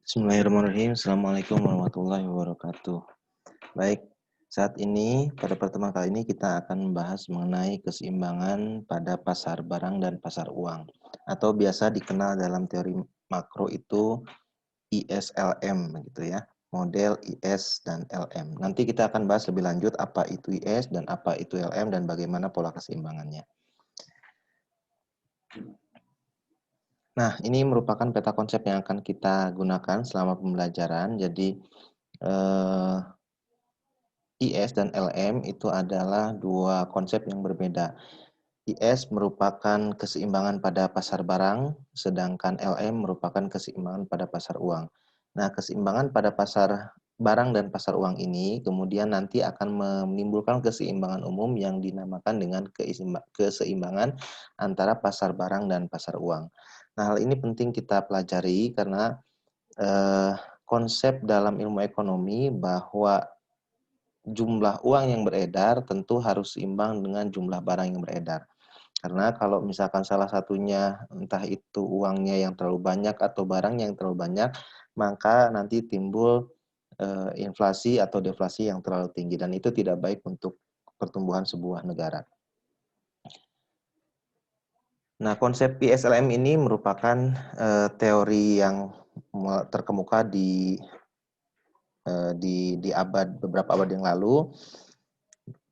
Bismillahirrahmanirrahim. Assalamualaikum warahmatullahi wabarakatuh. Baik, saat ini pada pertemuan kali ini kita akan membahas mengenai keseimbangan pada pasar barang dan pasar uang, atau biasa dikenal dalam teori makro itu ISLM gitu ya, model IS dan LM. Nanti kita akan bahas lebih lanjut apa itu IS dan apa itu LM dan bagaimana pola keseimbangannya. Nah, ini merupakan peta konsep yang akan kita gunakan selama pembelajaran. Jadi IS dan LM itu adalah dua konsep yang berbeda. IS merupakan keseimbangan pada pasar barang, sedangkan LM merupakan keseimbangan pada pasar uang. Nah, keseimbangan pada pasar barang dan pasar uang ini kemudian nanti akan menimbulkan keseimbangan umum yang dinamakan dengan keseimbangan antara pasar barang dan pasar uang. Nah, hal ini penting kita pelajari karena konsep dalam ilmu ekonomi bahwa jumlah uang yang beredar tentu harus seimbang dengan jumlah barang yang beredar. Karena kalau misalkan salah satunya entah itu uangnya yang terlalu banyak atau barang yang terlalu banyak, maka nanti timbul inflasi atau deflasi yang terlalu tinggi dan itu tidak baik untuk pertumbuhan sebuah negara. Nah, konsep PSLM ini merupakan teori yang terkemuka di beberapa abad yang lalu.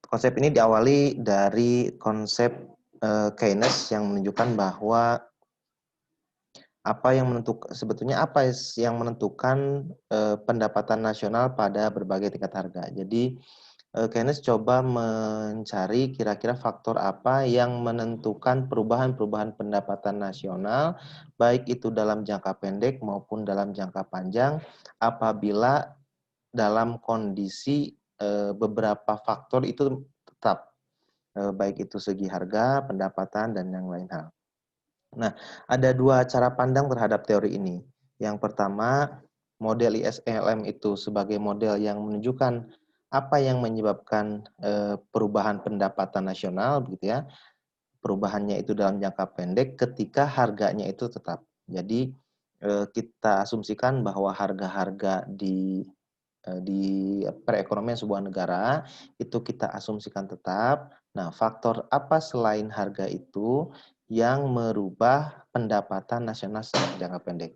Konsep ini diawali dari konsep Keynes yang menunjukkan bahwa sebetulnya apa yang menentukan pendapatan nasional pada berbagai tingkat harga. Jadi Keynes coba mencari kira-kira faktor apa yang menentukan perubahan-perubahan pendapatan nasional, baik itu dalam jangka pendek maupun dalam jangka panjang, apabila dalam kondisi beberapa faktor itu tetap, baik itu segi harga, pendapatan, dan yang lain hal. Nah, ada dua cara pandang terhadap teori ini. Yang pertama, model ISLM itu sebagai model yang menunjukkan apa yang menyebabkan perubahan pendapatan nasional, begitu ya. Perubahannya itu dalam jangka pendek ketika harganya itu tetap. Jadi kita asumsikan bahwa harga-harga di perekonomian sebuah negara itu kita asumsikan tetap. Nah, faktor apa selain harga itu yang merubah pendapatan nasional secara jangka pendek?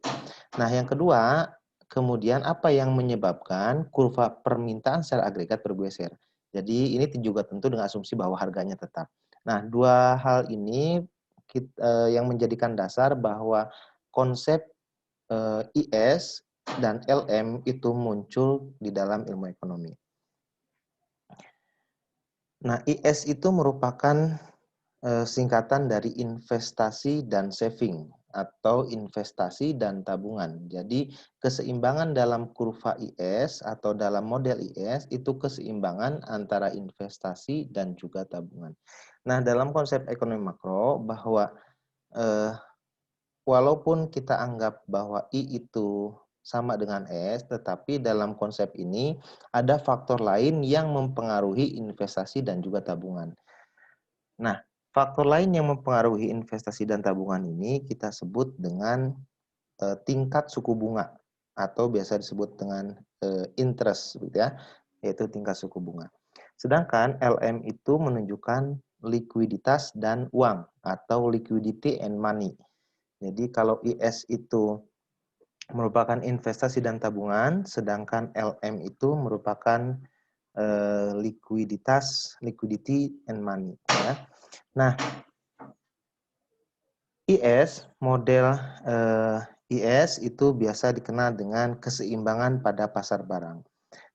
Nah, yang kedua, kemudian apa yang menyebabkan kurva permintaan secara agregat bergeser? Jadi ini juga tentu dengan asumsi bahwa harganya tetap. Nah, dua hal ini yang menjadikan dasar bahwa konsep IS dan LM itu muncul di dalam ilmu ekonomi. Nah, IS itu merupakan singkatan dari investasi dan saving atau investasi dan tabungan. Jadi, keseimbangan dalam kurva IS atau dalam model IS itu keseimbangan antara investasi dan juga tabungan. Nah, dalam konsep ekonomi makro bahwa walaupun kita anggap bahwa I itu sama dengan S, tetapi dalam konsep ini ada faktor lain yang mempengaruhi investasi dan juga tabungan. Nah, faktor lain yang mempengaruhi investasi dan tabungan ini kita sebut dengan tingkat suku bunga atau biasa disebut dengan interest, gitu ya, yaitu tingkat suku bunga. Sedangkan LM itu menunjukkan likuiditas dan uang atau liquidity and money. Jadi kalau IS itu merupakan investasi dan tabungan, sedangkan LM itu merupakan liquidity and money. Ya. Nah, model IS itu biasa dikenal dengan keseimbangan pada pasar barang.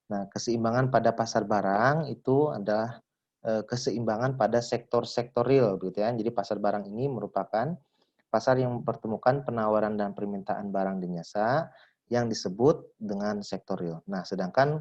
Nah, keseimbangan pada pasar barang itu adalah keseimbangan pada sektor-sektor real, gitu ya. Jadi pasar barang ini merupakan pasar yang mempertemukan penawaran dan permintaan barang dan jasa yang disebut dengan sektor real. Nah, sedangkan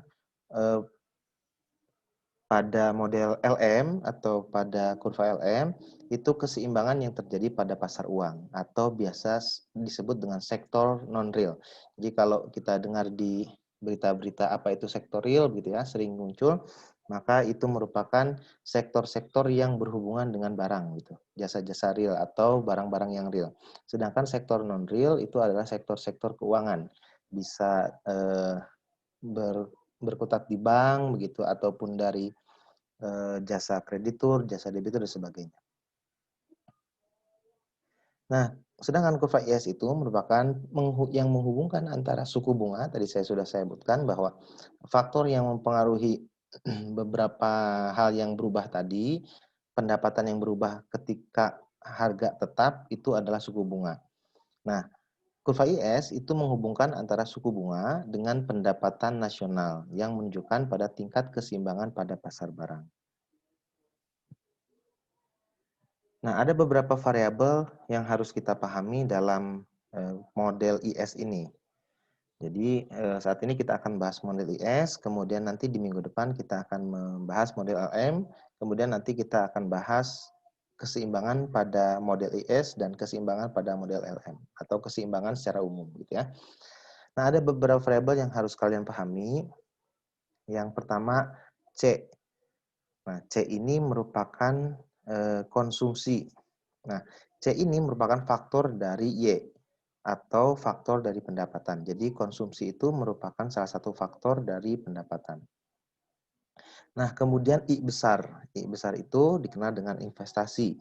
pada model LM atau pada kurva LM itu keseimbangan yang terjadi pada pasar uang atau biasa disebut dengan sektor non real. Jadi kalau kita dengar di berita-berita apa itu sektor real gitu ya, sering muncul, maka itu merupakan sektor-sektor yang berhubungan dengan barang gitu, jasa-jasa real atau barang-barang yang real. Sedangkan sektor non real itu adalah sektor-sektor keuangan. bisa berkutat di bank begitu ataupun dari jasa kreditur, jasa debitur dan sebagainya. Nah, sedangkan kurva IS itu merupakan yang menghubungkan antara suku bunga, tadi saya sebutkan bahwa faktor yang mempengaruhi beberapa hal yang berubah tadi, pendapatan yang berubah ketika harga tetap itu adalah suku bunga. Nah, kurva IS itu menghubungkan antara suku bunga dengan pendapatan nasional yang menunjukkan pada tingkat keseimbangan pada pasar barang. Nah, ada beberapa variabel yang harus kita pahami dalam model IS ini. Jadi saat ini kita akan bahas model IS, kemudian nanti di minggu depan kita akan membahas model LM, kemudian nanti kita akan bahas keseimbangan pada model IS dan keseimbangan pada model LM atau keseimbangan secara umum gitu ya. Nah, ada beberapa variabel yang harus kalian pahami. Yang pertama C. Nah, C ini merupakan konsumsi. Nah, C ini merupakan faktor dari Y atau faktor dari pendapatan. Jadi konsumsi itu merupakan salah satu faktor dari pendapatan. Nah, kemudian I besar. I besar itu dikenal dengan investasi.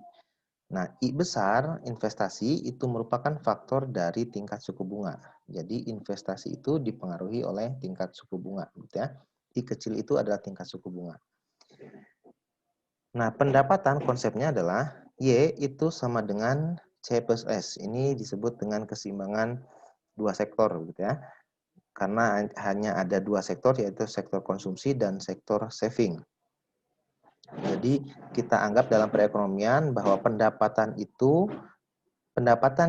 Nah, I besar, investasi itu merupakan faktor dari tingkat suku bunga. Jadi investasi itu dipengaruhi oleh tingkat suku bunga, gitu ya. I kecil itu adalah tingkat suku bunga. Nah, pendapatan konsepnya adalah Y itu sama dengan C plus S. Ini disebut dengan keseimbangan dua sektor, gitu ya. Karena hanya ada dua sektor, yaitu sektor konsumsi dan sektor saving. Jadi, kita anggap dalam perekonomian bahwa pendapatan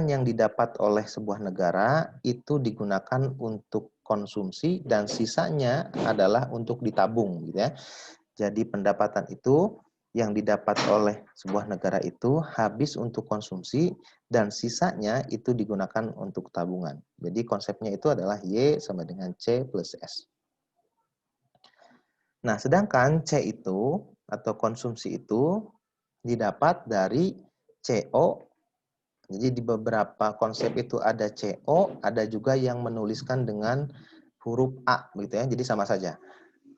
yang didapat oleh sebuah negara itu digunakan untuk konsumsi dan sisanya adalah untuk ditabung, gitu ya. Jadi pendapatan itu yang didapat oleh sebuah negara itu habis untuk konsumsi dan sisanya itu digunakan untuk tabungan. Jadi konsepnya itu adalah Y sama dengan C plus S. Nah, sedangkan C itu atau konsumsi itu didapat dari CO. Jadi di beberapa konsep itu ada CO, ada juga yang menuliskan dengan huruf A gitu ya. Jadi sama saja.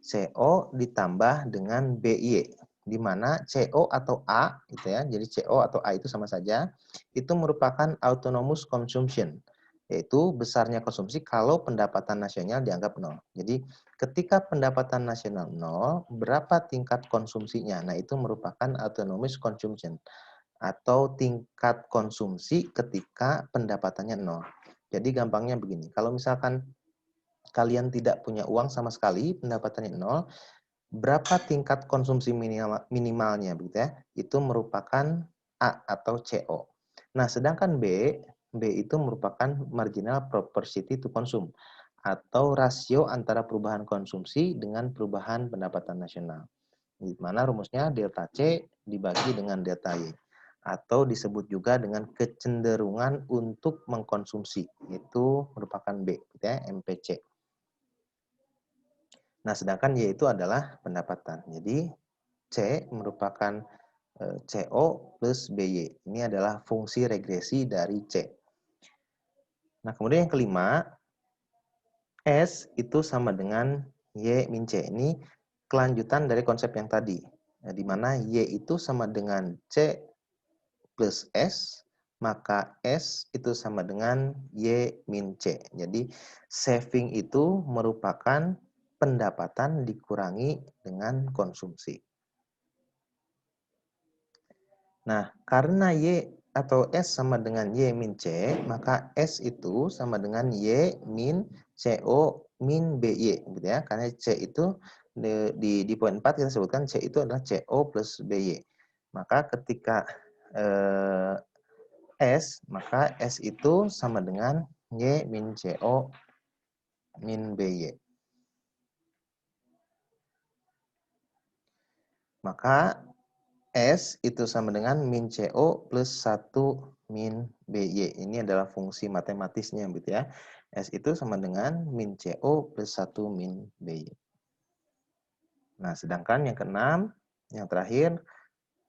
CO ditambah dengan BY, di mana CO atau A gitu ya. Jadi CO atau A itu sama saja. Itu merupakan autonomous consumption, yaitu besarnya konsumsi kalau pendapatan nasional dianggap nol. Jadi ketika pendapatan nasional nol, berapa tingkat konsumsinya? Nah, itu merupakan autonomous consumption atau tingkat konsumsi ketika pendapatannya nol. Jadi gampangnya begini, kalau misalkan kalian tidak punya uang sama sekali, pendapatannya nol, berapa tingkat konsumsi minimalnya begitu ya? Itu merupakan A atau CO. Nah, sedangkan B itu merupakan marginal propensity to consume atau rasio antara perubahan konsumsi dengan perubahan pendapatan nasional. Di mana rumusnya delta C dibagi dengan delta Y atau disebut juga dengan kecenderungan untuk mengkonsumsi. Itu merupakan B, gitu ya, MPC. Nah, sedangkan Y itu adalah pendapatan. Jadi C merupakan CO plus BY. Ini adalah fungsi regresi dari C. Nah, kemudian yang kelima, S itu sama dengan Y min C. Ini kelanjutan dari konsep yang tadi. Nah, di mana Y itu sama dengan C plus S, maka S itu sama dengan Y min C. Jadi, saving itu merupakan pendapatan dikurangi dengan konsumsi. Nah, karena Y atau S sama dengan Y min C, maka S itu sama dengan Y min CO min BY. Gitu ya. Karena C itu di poin 4 kita sebutkan C itu adalah CO plus BY. Maka ketika S, maka S itu sama dengan Y min CO min BY. Maka S itu sama dengan min CO plus 1 min BY. Ini adalah fungsi matematisnya gitu ya. S itu sama dengan min CO plus 1 min BY. Nah, sedangkan yang keenam, yang terakhir,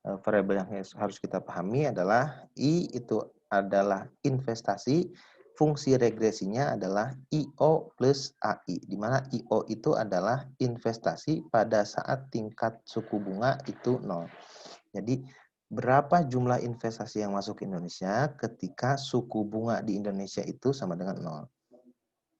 variabel yang harus kita pahami adalah I itu adalah investasi fungsi regresinya adalah IO plus AI, di mana IO itu adalah investasi pada saat tingkat suku bunga itu 0. Jadi, berapa jumlah investasi yang masuk ke Indonesia ketika suku bunga di Indonesia itu sama dengan 0.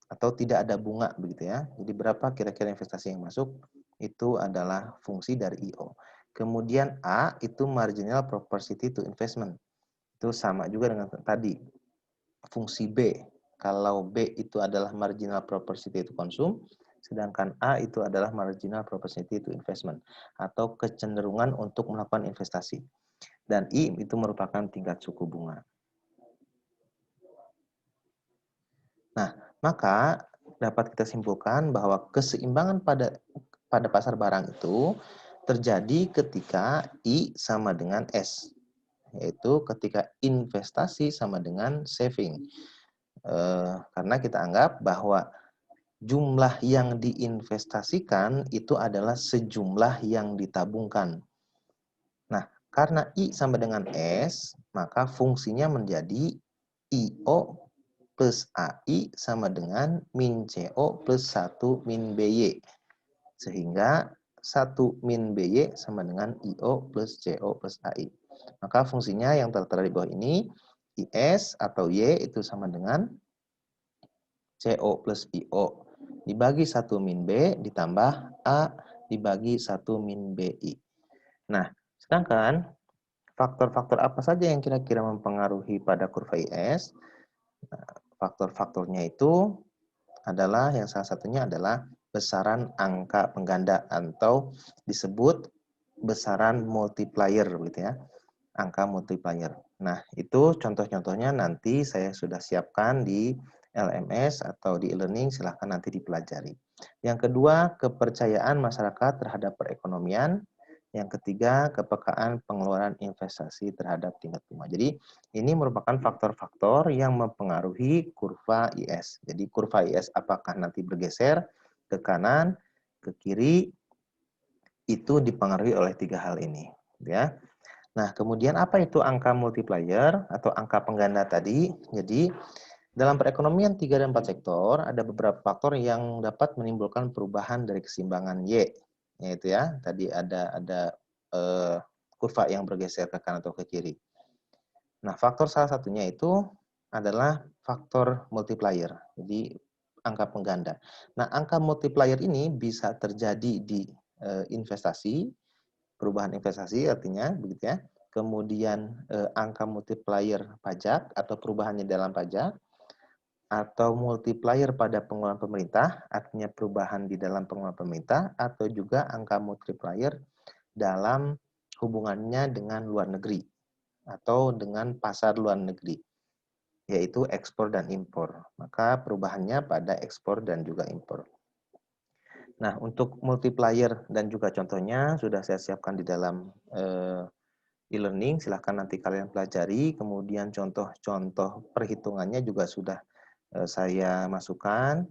Atau tidak ada bunga, begitu ya. Jadi, berapa kira-kira investasi yang masuk, itu adalah fungsi dari IO. Kemudian A, itu marginal propensity to investment. Itu sama juga dengan tadi, fungsi B. Kalau B itu adalah marginal propensity to consume, sedangkan A itu adalah marginal propensity to investment, atau kecenderungan untuk melakukan investasi. Dan I itu merupakan tingkat suku bunga. Nah, maka dapat kita simpulkan bahwa keseimbangan pada pasar barang itu terjadi ketika I sama dengan S, yaitu ketika investasi sama dengan saving. Karena kita anggap bahwa jumlah yang diinvestasikan itu adalah sejumlah yang ditabungkan. Nah, karena I sama dengan S, maka fungsinya menjadi IO plus AI sama dengan min CO plus 1 min BY. Sehingga 1 min BY sama dengan IO plus CO plus AI. Maka fungsinya yang tertera di bawah ini, IS atau Y itu sama dengan CO plus IO dibagi 1 min B ditambah A dibagi 1 min BI. Nah, sedangkan faktor-faktor apa saja yang kira-kira mempengaruhi pada kurva IS? Nah, faktor-faktornya itu adalah yang salah satunya adalah besaran angka pengganda atau disebut besaran multiplier gitu ya. Angka multiplier. Nah, itu contoh-contohnya nanti saya sudah siapkan di LMS atau di e-learning, silahkan nanti dipelajari. Yang kedua, kepercayaan masyarakat terhadap perekonomian. Yang ketiga, kepekaan pengeluaran investasi terhadap tingkat bunga. Jadi, ini merupakan faktor-faktor yang mempengaruhi kurva IS. Jadi, kurva IS apakah nanti bergeser ke kanan, ke kiri, itu dipengaruhi oleh tiga hal ini. Ya. Nah, kemudian apa itu angka multiplier atau angka pengganda tadi? Jadi, dalam perekonomian 3 dan 4 sektor, ada beberapa faktor yang dapat menimbulkan perubahan dari keseimbangan Y. Yaitu ya, tadi ada kurva yang bergeser ke kanan atau ke kiri. Nah, faktor salah satunya itu adalah faktor multiplier. Jadi, angka pengganda. Nah, angka multiplier ini bisa terjadi di investasi, perubahan investasi artinya begitu ya. Kemudian angka multiplier pajak atau perubahannya dalam pajak, atau multiplier pada pengeluaran pemerintah, artinya perubahan di dalam pengeluaran pemerintah, atau juga angka multiplier dalam hubungannya dengan luar negeri atau dengan pasar luar negeri, yaitu ekspor dan impor. Maka perubahannya pada ekspor dan juga impor. Nah, untuk multiplier dan juga contohnya sudah saya siapkan di dalam e-learning, silahkan nanti kalian pelajari, kemudian contoh-contoh perhitungannya juga sudah saya masukkan,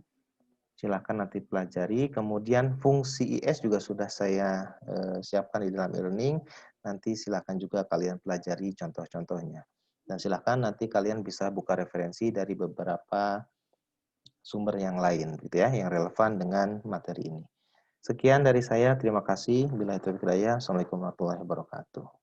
silahkan nanti pelajari, kemudian fungsi IS juga sudah saya siapkan di dalam e-learning, nanti silahkan juga kalian pelajari contoh-contohnya. Dan silahkan nanti kalian bisa buka referensi dari beberapa sumber yang lain, gitu ya, yang relevan dengan materi ini. Sekian dari saya, terima kasih. Bila itu hidayah, Assalamualaikum warahmatullahi wabarakatuh.